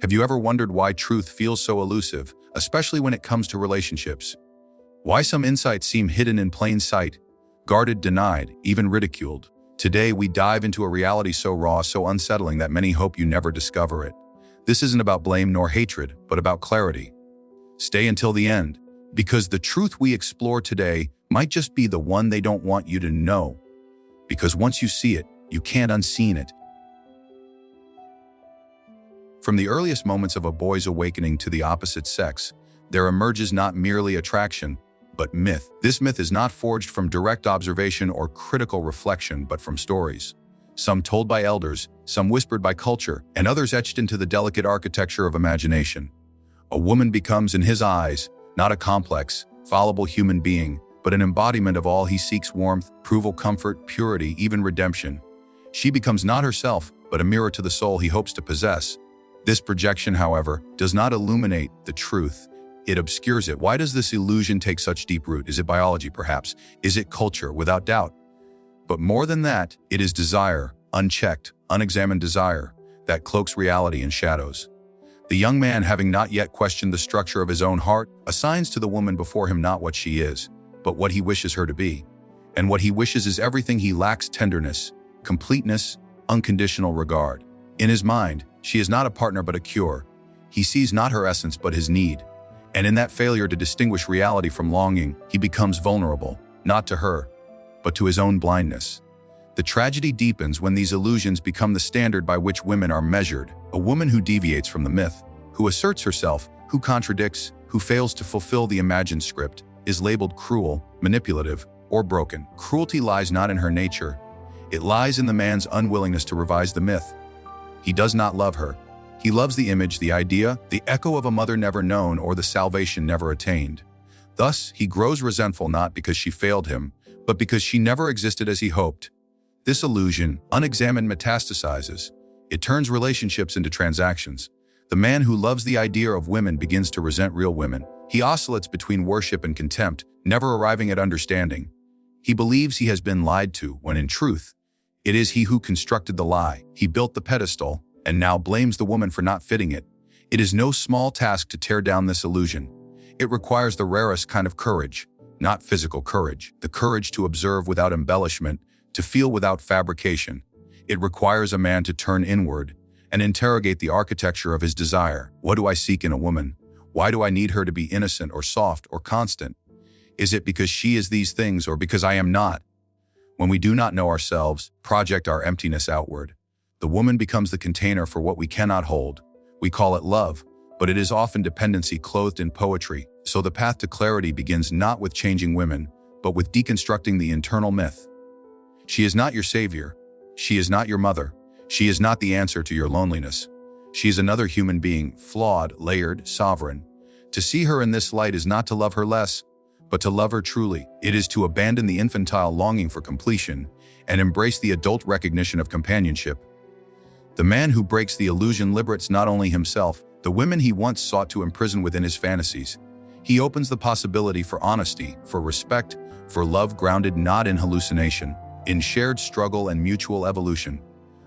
Have you ever wondered why truth feels so elusive, especially when it comes to relationships? Why some insights seem hidden in plain sight, guarded, denied, even ridiculed? Today, we dive into a reality so raw, so unsettling that many hope you never discover it. This isn't about blame nor hatred, but about clarity. Stay until the end, because the truth we explore today might just be the one they don't want you to know. Because once you see it, you can't unseen it. From the earliest moments of a boy's awakening to the opposite sex, there emerges not merely attraction, but myth. This myth is not forged from direct observation or critical reflection, but from stories. Some told by elders, some whispered by culture, and others etched into the delicate architecture of imagination. A woman becomes, in his eyes, not a complex, fallible human being, but an embodiment of all he seeks: warmth, approval, comfort, purity, even redemption. She becomes not herself, but a mirror to the soul he hopes to possess. This projection, however, does not illuminate the truth. It obscures it. Why does this illusion take such deep root? Is it biology, perhaps? Is it culture? Without doubt. But more than that, it is desire, unchecked, unexamined desire, that cloaks reality in shadows. The young man, having not yet questioned the structure of his own heart, assigns to the woman before him not what she is, but what he wishes her to be. And what he wishes is everything he lacks: tenderness, completeness, unconditional regard. In his mind, she is not a partner but a cure. He sees not her essence but his need. And in that failure to distinguish reality from longing, he becomes vulnerable, not to her, but to his own blindness. The tragedy deepens when these illusions become the standard by which women are measured. A woman who deviates from the myth, who asserts herself, who contradicts, who fails to fulfill the imagined script, is labeled cruel, manipulative, or broken. Cruelty lies not in her nature. It lies in the man's unwillingness to revise the myth. He does not love her. He loves the image, the idea, the echo of a mother never known or the salvation never attained. Thus, he grows resentful not because she failed him, but because she never existed as he hoped. This illusion, unexamined, metastasizes. It turns relationships into transactions. The man who loves the idea of women begins to resent real women. He oscillates between worship and contempt, never arriving at understanding. He believes he has been lied to, when in truth, it is he who constructed the lie. He built the pedestal, and now blames the woman for not fitting it. It is no small task to tear down this illusion. It requires the rarest kind of courage, not physical courage, the courage to observe without embellishment, to feel without fabrication. It requires a man to turn inward and interrogate the architecture of his desire. What do I seek in a woman? Why do I need her to be innocent or soft or constant? Is it because she is these things or because I am not? When we do not know ourselves, project our emptiness outward. The woman becomes the container for what we cannot hold. We call it love, but it is often dependency clothed in poetry. So the path to clarity begins not with changing women, but with deconstructing the internal myth. She is not your savior. She is not your mother. She is not the answer to your loneliness. She is another human being, flawed, layered, sovereign. To see her in this light is not to love her less, but to love her truly. It is to abandon the infantile longing for completion and embrace the adult recognition of companionship. The man who breaks the illusion liberates not only himself, the women he once sought to imprison within his fantasies. He opens the possibility for honesty, for respect, for love grounded not in hallucination, in shared struggle and mutual evolution.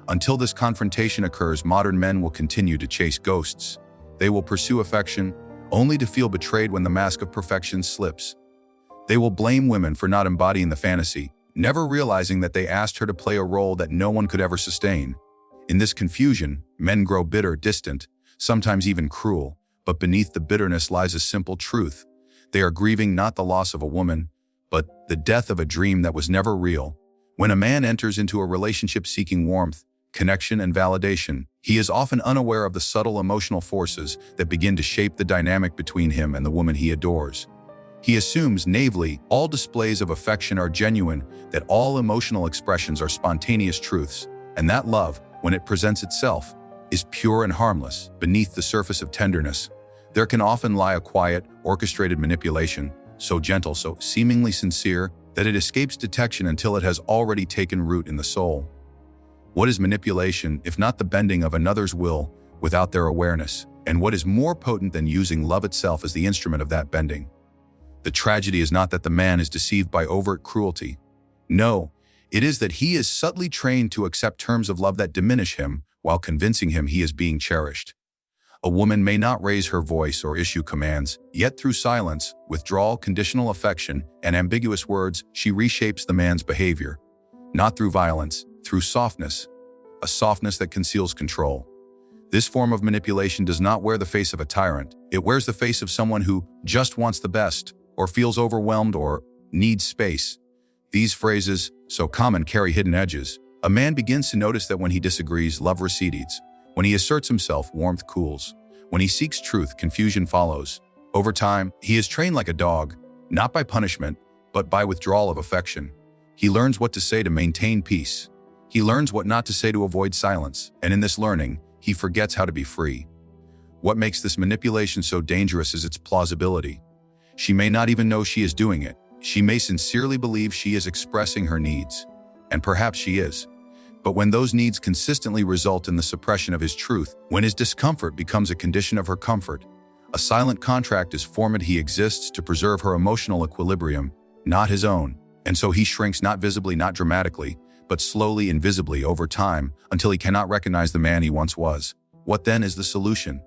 Until this confrontation occurs, modern men will continue to chase ghosts. They will pursue affection, only to feel betrayed when the mask of perfection slips. They will blame women for not embodying the fantasy, never realizing that they asked her to play a role that no one could ever sustain. In this confusion, men grow bitter, distant, sometimes even cruel, but beneath the bitterness lies a simple truth. They are grieving not the loss of a woman, but the death of a dream that was never real. When a man enters into a relationship seeking warmth, connection, and validation, he is often unaware of the subtle emotional forces that begin to shape the dynamic between him and the woman he adores. He assumes naively all displays of affection are genuine, that all emotional expressions are spontaneous truths, and that love, when it presents itself, is pure and harmless. Beneath the surface of tenderness, there can often lie a quiet, orchestrated manipulation, so gentle, so seemingly sincere, that it escapes detection until it has already taken root in the soul. What is manipulation, if not the bending of another's will without their awareness? And what is more potent than using love itself as the instrument of that bending? The tragedy is not that the man is deceived by overt cruelty. No, it is that he is subtly trained to accept terms of love that diminish him while convincing him he is being cherished. A woman may not raise her voice or issue commands, yet through silence, withdrawal, conditional affection, and ambiguous words, she reshapes the man's behavior. Not through violence, through softness, a softness that conceals control. This form of manipulation does not wear the face of a tyrant. It wears the face of someone who just wants the best, or feels overwhelmed, or needs space. These phrases, so common, carry hidden edges. A man begins to notice that when he disagrees, love recedes. When he asserts himself, warmth cools. When he seeks truth, confusion follows. Over time, he is trained like a dog, not by punishment, but by withdrawal of affection. He learns what to say to maintain peace. He learns what not to say to avoid silence, and in this learning, he forgets how to be free. What makes this manipulation so dangerous is its plausibility. She may not even know she is doing it. She may sincerely believe she is expressing her needs, and perhaps she is. But when those needs consistently result in the suppression of his truth, when his discomfort becomes a condition of her comfort, a silent contract is formed. He exists to preserve her emotional equilibrium, not his own. And so he shrinks not visibly, not dramatically, but slowly and visibly over time until he cannot recognize the man he once was. What then is the solution?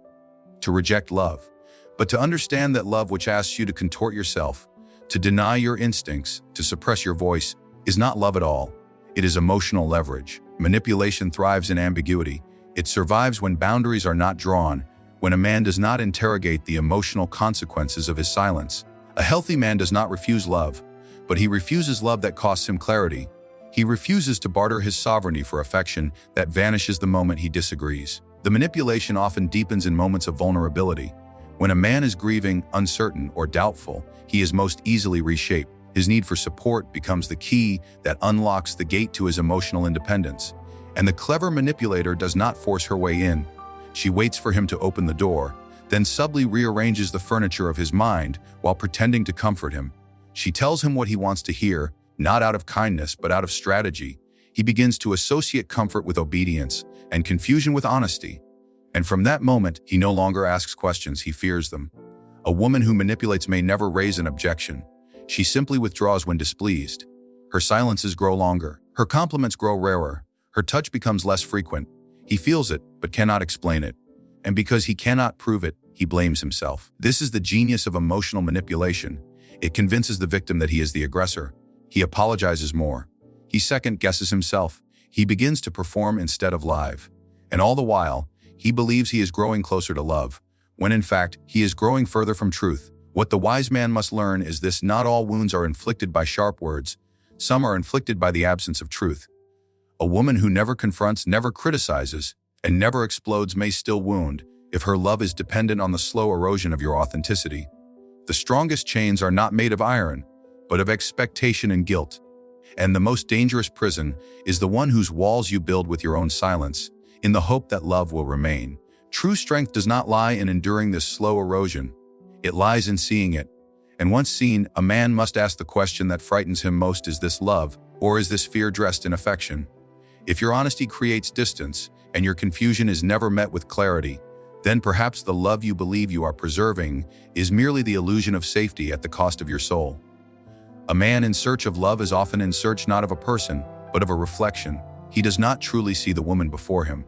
To reject love, but to understand that love which asks you to contort yourself, to deny your instincts, to suppress your voice, is not love at all. It is emotional leverage. Manipulation thrives in ambiguity. It survives when boundaries are not drawn, when a man does not interrogate the emotional consequences of his silence. A healthy man does not refuse love, but he refuses love that costs him clarity. He refuses to barter his sovereignty for affection that vanishes the moment he disagrees. The manipulation often deepens in moments of vulnerability. When a man is grieving, uncertain, or doubtful, he is most easily reshaped. His need for support becomes the key that unlocks the gate to his emotional independence. And the clever manipulator does not force her way in. She waits for him to open the door, then subtly rearranges the furniture of his mind while pretending to comfort him. She tells him what he wants to hear, not out of kindness, but out of strategy. He begins to associate comfort with obedience and confusion with honesty. And from that moment, he no longer asks questions, he fears them. A woman who manipulates may never raise an objection. She simply withdraws when displeased. Her silences grow longer. Her compliments grow rarer. Her touch becomes less frequent. He feels it, but cannot explain it. And because he cannot prove it, he blames himself. This is the genius of emotional manipulation. It convinces the victim that he is the aggressor. He apologizes more. He second-guesses himself. He begins to perform instead of live. And all the while, he believes he is growing closer to love, when in fact, he is growing further from truth. What the wise man must learn is this: not all wounds are inflicted by sharp words. Some are inflicted by the absence of truth. A woman who never confronts, never criticizes, and never explodes may still wound if her love is dependent on the slow erosion of your authenticity. The strongest chains are not made of iron, but of expectation and guilt. And the most dangerous prison is the one whose walls you build with your own silence, in the hope that love will remain. True strength does not lie in enduring this slow erosion. It lies in seeing it. And once seen, a man must ask the question that frightens him most: is this love, or is this fear dressed in affection? If your honesty creates distance, and your confusion is never met with clarity, then perhaps the love you believe you are preserving is merely the illusion of safety at the cost of your soul. A man in search of love is often in search not of a person, but of a reflection. He does not truly see the woman before him.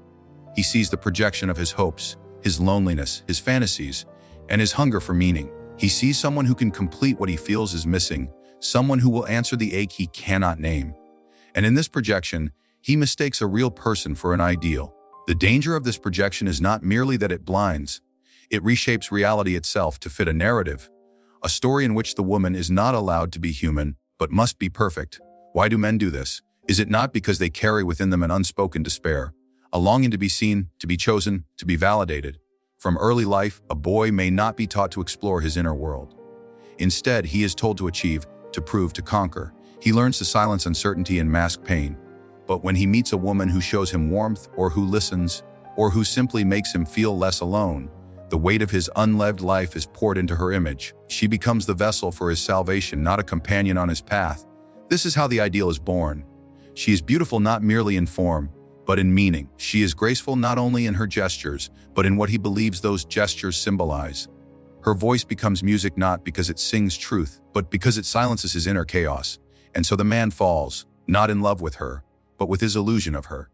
He sees the projection of his hopes, his loneliness, his fantasies, and his hunger for meaning. He sees someone who can complete what he feels is missing, someone who will answer the ache he cannot name. And in this projection, he mistakes a real person for an ideal. The danger of this projection is not merely that it blinds. It reshapes reality itself to fit a narrative, a story in which the woman is not allowed to be human, but must be perfect. Why do men do this? Is it not because they carry within them an unspoken despair, a longing to be seen, to be chosen, to be validated? From early life, a boy may not be taught to explore his inner world. Instead, he is told to achieve, to prove, to conquer. He learns to silence uncertainty and mask pain. But when he meets a woman who shows him warmth, or who listens, or who simply makes him feel less alone, the weight of his unlived life is poured into her image. She becomes the vessel for his salvation, not a companion on his path. This is how the ideal is born. She is beautiful not merely in form, but in meaning. She is graceful not only in her gestures, but in what he believes those gestures symbolize. Her voice becomes music not because it sings truth, but because it silences his inner chaos. And so the man falls, not in love with her, but with his illusion of her.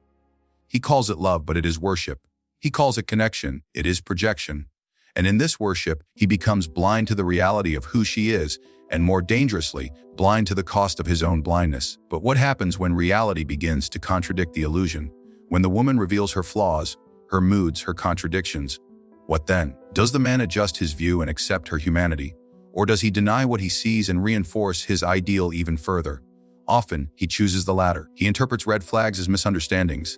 He calls it love, but it is worship. He calls it connection. It is projection. And in this worship, he becomes blind to the reality of who she is, and more dangerously, blind to the cost of his own blindness. But what happens when reality begins to contradict the illusion? When the woman reveals her flaws, her moods, her contradictions, what then? Does the man adjust his view and accept her humanity? Or does he deny what he sees and reinforce his ideal even further? Often, he chooses the latter. He interprets red flags as misunderstandings.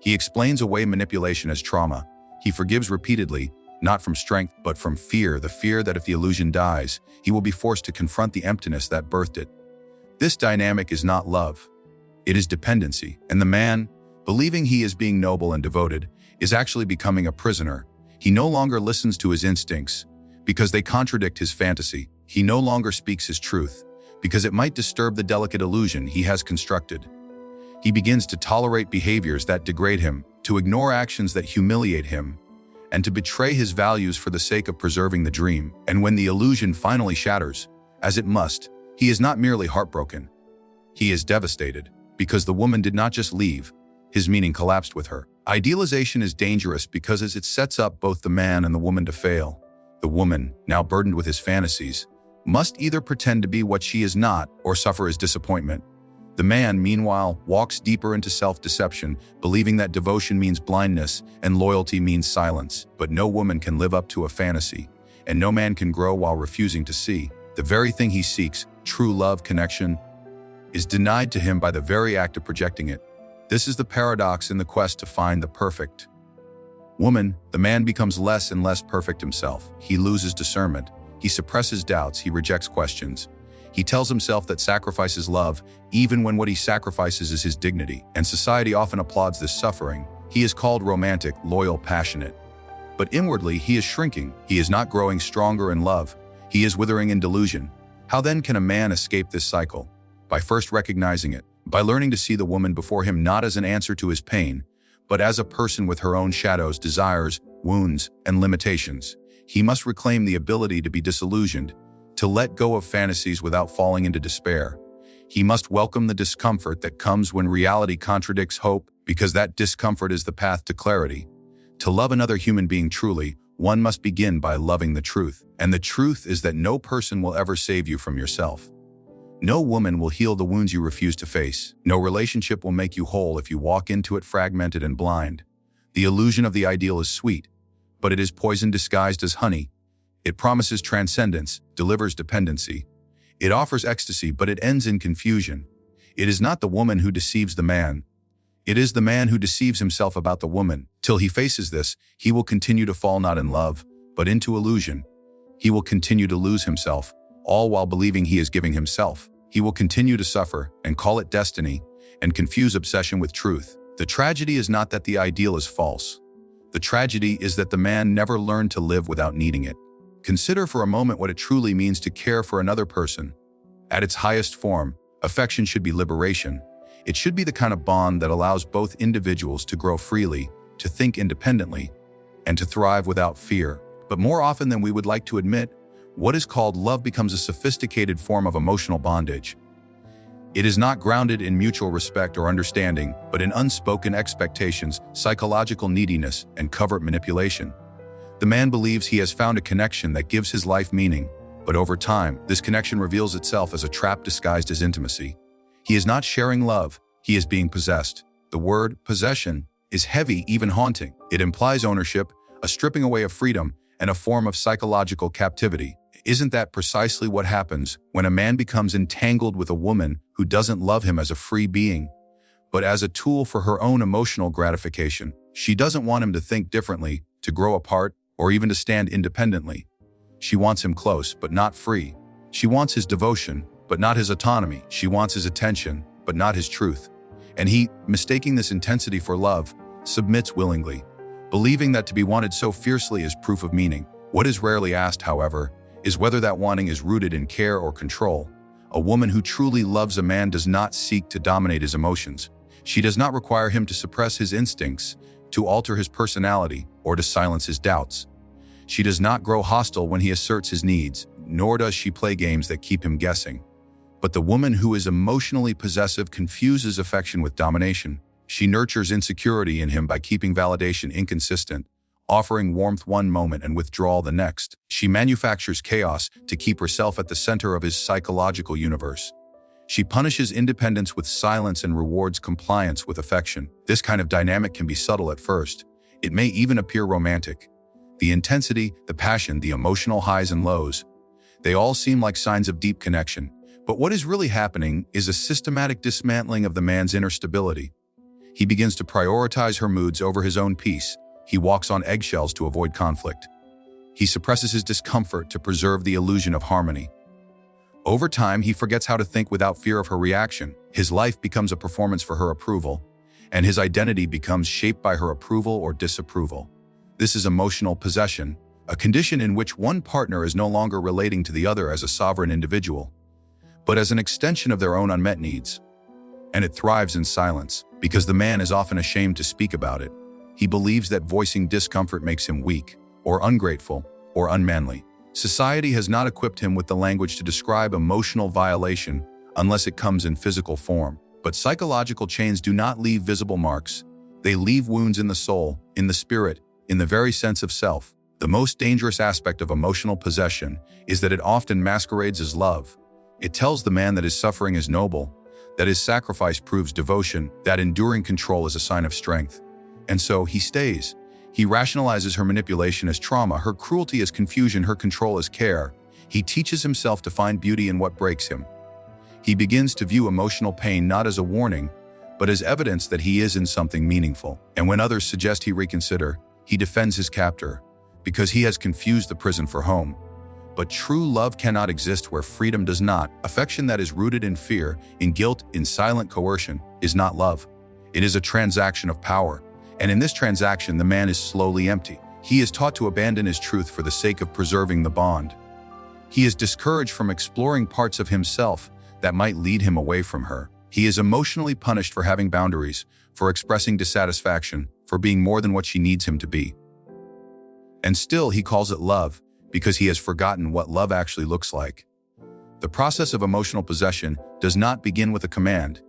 He explains away manipulation as trauma. He forgives repeatedly, not from strength, but from fear, the fear that if the illusion dies, he will be forced to confront the emptiness that birthed it. This dynamic is not love. It is dependency, and the man, believing he is being noble and devoted, is actually becoming a prisoner. He no longer listens to his instincts because they contradict his fantasy. He no longer speaks his truth because it might disturb the delicate illusion he has constructed. He begins to tolerate behaviors that degrade him, to ignore actions that humiliate him, and to betray his values for the sake of preserving the dream. And when the illusion finally shatters, as it must, he is not merely heartbroken. He is devastated, because the woman did not just leave, his meaning collapsed with her. Idealization is dangerous because as it sets up both the man and the woman to fail. The woman, now burdened with his fantasies, must either pretend to be what she is not or suffer his disappointment. The man, meanwhile, walks deeper into self-deception, believing that devotion means blindness and loyalty means silence. But no woman can live up to a fantasy, and no man can grow while refusing to see. The very thing he seeks, true love, connection, is denied to him by the very act of projecting it. This is the paradox in the quest to find the perfect woman. The man becomes less and less perfect himself. He loses discernment. He suppresses doubts. He rejects questions. He tells himself that sacrifice is love, even when what he sacrifices is his dignity. And society often applauds this suffering. He is called romantic, loyal, passionate. But inwardly, he is shrinking. He is not growing stronger in love. He is withering in delusion. How then can a man escape this cycle? By first recognizing it. By learning to see the woman before him not as an answer to his pain, but as a person with her own shadows, desires, wounds, and limitations. He must reclaim the ability to be disillusioned, to let go of fantasies without falling into despair. He must welcome the discomfort that comes when reality contradicts hope, because that discomfort is the path to clarity. To love another human being truly, one must begin by loving the truth. And the truth is that no person will ever save you from yourself. No woman will heal the wounds you refuse to face. No relationship will make you whole if you walk into it fragmented and blind. The illusion of the ideal is sweet, but it is poison disguised as honey. It promises transcendence, delivers dependency. It offers ecstasy, but it ends in confusion. It is not the woman who deceives the man. It is the man who deceives himself about the woman. Till he faces this, he will continue to fall not in love, but into illusion. He will continue to lose himself, all while believing he is giving himself. He will continue to suffer and call it destiny and confuse obsession with truth. The tragedy is not that the ideal is false. The tragedy is that the man never learned to live without needing it. Consider for a moment what it truly means to care for another person. At its highest form, affection should be liberation. It should be the kind of bond that allows both individuals to grow freely, to think independently, and to thrive without fear. But more often than we would like to admit, what is called love becomes a sophisticated form of emotional bondage. It is not grounded in mutual respect or understanding, but in unspoken expectations, psychological neediness, and covert manipulation. The man believes he has found a connection that gives his life meaning, but over time, this connection reveals itself as a trap disguised as intimacy. He is not sharing love, he is being possessed. The word possession is heavy, even haunting. It implies ownership, a stripping away of freedom, and a form of psychological captivity. Isn't that precisely what happens when a man becomes entangled with a woman who doesn't love him as a free being, but as a tool for her own emotional gratification? She doesn't want him to think differently, to grow apart, or even to stand independently. She wants him close, but not free. She wants his devotion, but not his autonomy. She wants his attention, but not his truth. And he, mistaking this intensity for love, submits willingly, believing that to be wanted so fiercely is proof of meaning. What is rarely asked, however, is whether that wanting is rooted in care or control. A woman who truly loves a man does not seek to dominate his emotions. She does not require him to suppress his instincts, to alter his personality, or to silence his doubts. She does not grow hostile when he asserts his needs, nor does she play games that keep him guessing. But the woman who is emotionally possessive confuses affection with domination. She nurtures insecurity in him by keeping validation inconsistent, offering warmth one moment and withdrawal the next. She manufactures chaos to keep herself at the center of his psychological universe. She punishes independence with silence and rewards compliance with affection. This kind of dynamic can be subtle at first. It may even appear romantic. The intensity, the passion, the emotional highs and lows, they all seem like signs of deep connection. But what is really happening is a systematic dismantling of the man's inner stability. He begins to prioritize her moods over his own peace. He walks on eggshells to avoid conflict. He suppresses his discomfort to preserve the illusion of harmony. Over time, he forgets how to think without fear of her reaction. His life becomes a performance for her approval, and his identity becomes shaped by her approval or disapproval. This is emotional possession, a condition in which one partner is no longer relating to the other as a sovereign individual, but as an extension of their own unmet needs. And it thrives in silence, because the man is often ashamed to speak about it. He believes that voicing discomfort makes him weak, or ungrateful, or unmanly. Society has not equipped him with the language to describe emotional violation unless it comes in physical form. But psychological chains do not leave visible marks. They leave wounds in the soul, in the spirit, in the very sense of self. The most dangerous aspect of emotional possession is that it often masquerades as love. It tells the man that his suffering is noble, that his sacrifice proves devotion, that enduring control is a sign of strength. And so he stays. He rationalizes her manipulation as trauma, her cruelty as confusion, her control as care. He teaches himself to find beauty in what breaks him. He begins to view emotional pain not as a warning, but as evidence that he is in something meaningful. And when others suggest he reconsider, he defends his captor, because he has confused the prison for home. But true love cannot exist where freedom does not. Affection that is rooted in fear, in guilt, in silent coercion, is not love. It is a transaction of power. And in this transaction, the man is slowly empty. He is taught to abandon his truth for the sake of preserving the bond. He is discouraged from exploring parts of himself that might lead him away from her. He is emotionally punished for having boundaries, for expressing dissatisfaction, for being more than what she needs him to be. And still, he calls it love, because he has forgotten what love actually looks like. The process of emotional possession does not begin with a command.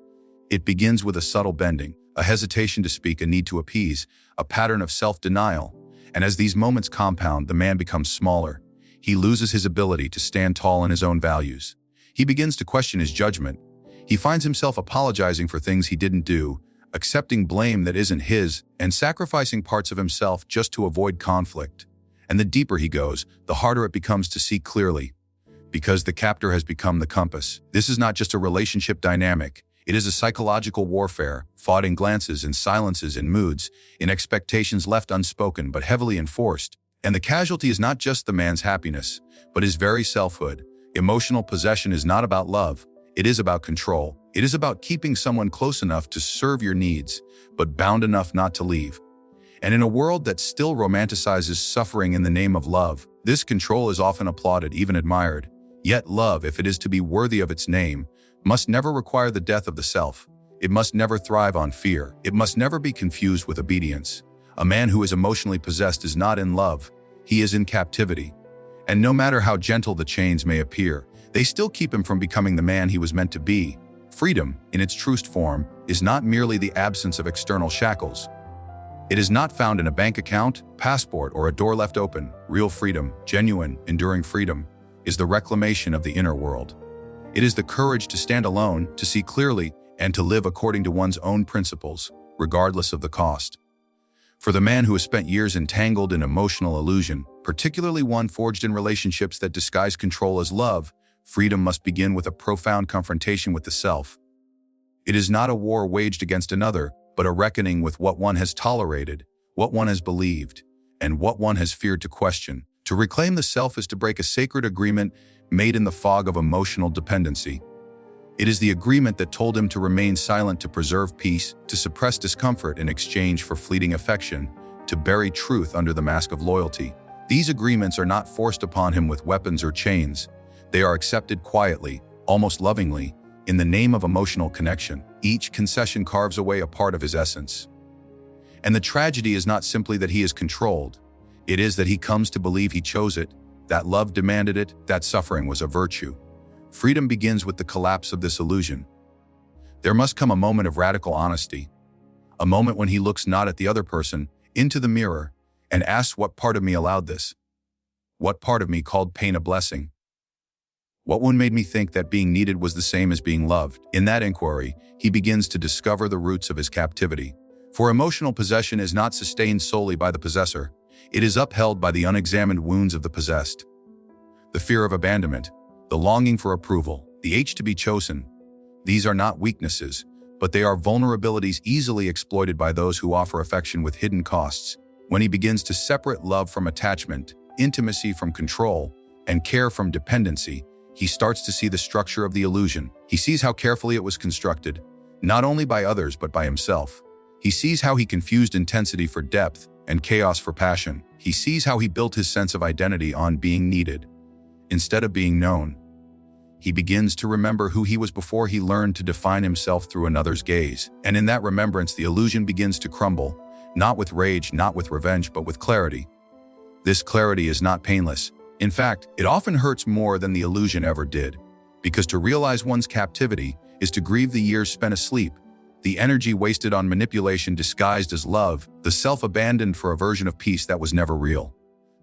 It begins with a subtle bending, a hesitation to speak, a need to appease, a pattern of self-denial. And as these moments compound, the man becomes smaller. He loses his ability to stand tall in his own values. He begins to question his judgment. He finds himself apologizing for things he didn't do, accepting blame that isn't his, and sacrificing parts of himself just to avoid conflict. And the deeper he goes, the harder it becomes to see clearly, because the captor has become the compass. This is not just a relationship dynamic. It is a psychological warfare, fought in glances, in silences, in moods, in expectations left unspoken but heavily enforced. And the casualty is not just the man's happiness, but his very selfhood. Emotional possession is not about love. It is about control. It is about keeping someone close enough to serve your needs, but bound enough not to leave. And in a world that still romanticizes suffering in the name of love, this control is often applauded, even admired. Yet love, if it is to be worthy of its name, must never require the death of the self. It must never thrive on fear. It must never be confused with obedience. A man who is emotionally possessed is not in love. He is in captivity. And no matter how gentle the chains may appear, they still keep him from becoming the man he was meant to be. Freedom, in its truest form, is not merely the absence of external shackles. It is not found in a bank account, passport, or a door left open. Real freedom, genuine, enduring freedom, is the reclamation of the inner world. It is the courage to stand alone, to see clearly, and to live according to one's own principles, regardless of the cost. For the man who has spent years entangled in emotional illusion, particularly one forged in relationships that disguise control as love, freedom must begin with a profound confrontation with the self. It is not a war waged against another, but a reckoning with what one has tolerated, what one has believed, and what one has feared to question. To reclaim the self is to break a sacred agreement made in the fog of emotional dependency. It is the agreement that told him to remain silent to preserve peace, to suppress discomfort in exchange for fleeting affection, to bury truth under the mask of loyalty. These agreements are not forced upon him with weapons or chains. They are accepted quietly, almost lovingly, in the name of emotional connection. Each concession carves away a part of his essence. And the tragedy is not simply that he is controlled. It is that he comes to believe he chose it, that love demanded it, that suffering was a virtue. Freedom begins with the collapse of this illusion. There must come a moment of radical honesty, A moment when he looks not at the other person, into the mirror, and asks what part of me allowed this? What part of me called pain a blessing? What one made me think that being needed was the same as being loved? In that inquiry, he begins to discover the roots of his captivity. For emotional possession is not sustained solely by the possessor. It is upheld by the unexamined wounds of the possessed. The fear of abandonment, the longing for approval, the itch to be chosen. These are not weaknesses, but they are vulnerabilities easily exploited by those who offer affection with hidden costs. When he begins to separate love from attachment, intimacy from control, and care from dependency, he starts to see the structure of the illusion. He sees how carefully it was constructed, not only by others but by himself. He sees how he confused intensity for depth and chaos for passion. He sees how he built his sense of identity on being needed, instead of being known. He begins to remember who he was before he learned to define himself through another's gaze. And in that remembrance, the illusion begins to crumble, not with rage, not with revenge, but with clarity. This clarity is not painless. In fact, it often hurts more than the illusion ever did, because to realize one's captivity is to grieve the years spent asleep, the energy wasted on manipulation disguised as love, the self abandoned for a version of peace that was never real.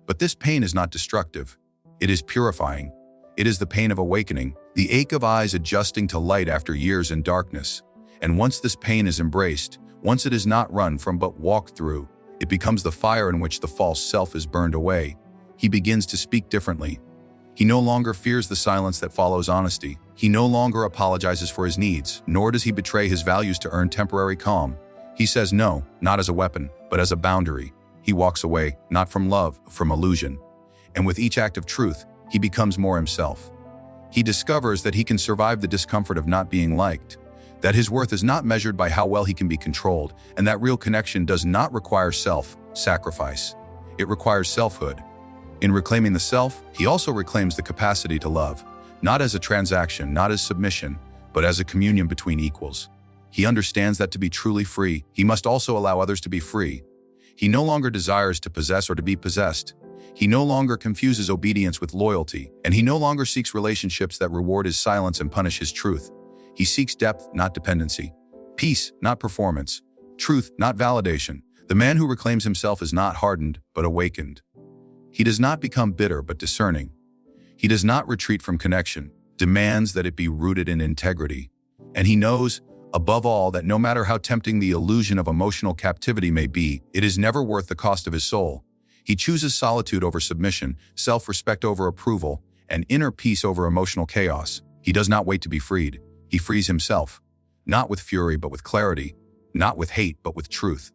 But this pain is not destructive. It is purifying. It is the pain of awakening, the ache of eyes adjusting to light after years in darkness. And once this pain is embraced, once it is not run from but walked through, it becomes the fire in which the false self is burned away. He begins to speak differently. He no longer fears the silence that follows honesty. He no longer apologizes for his needs, nor does he betray his values to earn temporary calm. He says no, not as a weapon, but as a boundary. He walks away, not from love, from illusion. And with each act of truth, he becomes more himself. He discovers that he can survive the discomfort of not being liked, that his worth is not measured by how well he can be controlled, and that real connection does not require self-sacrifice. It requires selfhood. In reclaiming the self, he also reclaims the capacity to love, not as a transaction, not as submission, but as a communion between equals. He understands that to be truly free, he must also allow others to be free. He no longer desires to possess or to be possessed. He no longer confuses obedience with loyalty, and he no longer seeks relationships that reward his silence and punish his truth. He seeks depth, not dependency. Peace, not performance. Truth, not validation. The man who reclaims himself is not hardened, but awakened. He does not become bitter, but discerning. He does not retreat from connection, demands that it be rooted in integrity. And he knows, above all, that no matter how tempting the illusion of emotional captivity may be, it is never worth the cost of his soul. He chooses solitude over submission, self-respect over approval, and inner peace over emotional chaos. He does not wait to be freed. He frees himself, not with fury, but with clarity, not with hate, but with truth.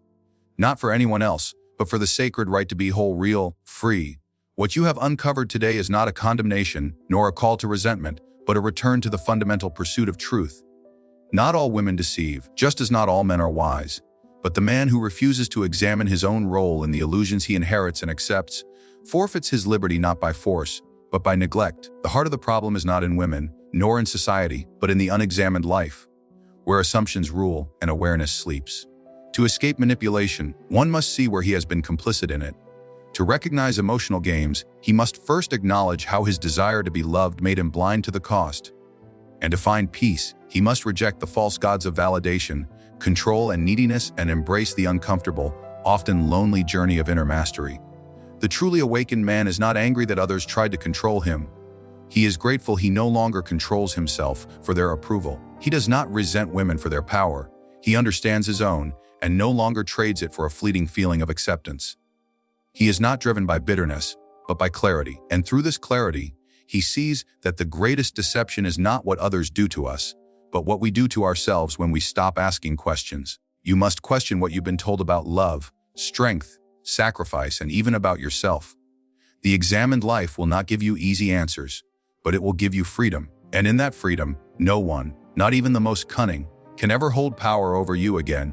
Not for anyone else, but for the sacred right to be whole, real, free. What you have uncovered today is not a condemnation, nor a call to resentment, but a return to the fundamental pursuit of truth. Not all women deceive, just as not all men are wise. But the man who refuses to examine his own role in the illusions he inherits and accepts, forfeits his liberty not by force, but by neglect. The heart of the problem is not in women, nor in society, but in the unexamined life, where assumptions rule and awareness sleeps. To escape manipulation, one must see where he has been complicit in it. To recognize emotional games, he must first acknowledge how his desire to be loved made him blind to the cost. And to find peace, he must reject the false gods of validation, control, and neediness, and embrace the uncomfortable, often lonely journey of inner mastery. The truly awakened man is not angry that others tried to control him. He is grateful he no longer controls himself for their approval. He does not resent women for their power. He understands his own and no longer trades it for a fleeting feeling of acceptance. He is not driven by bitterness, but by clarity. And through this clarity, he sees that the greatest deception is not what others do to us, but what we do to ourselves when we stop asking questions. You must question what you've been told about love, strength, sacrifice, and even about yourself. The examined life will not give you easy answers, but it will give you freedom. And in that freedom, no one, not even the most cunning, can ever hold power over you again.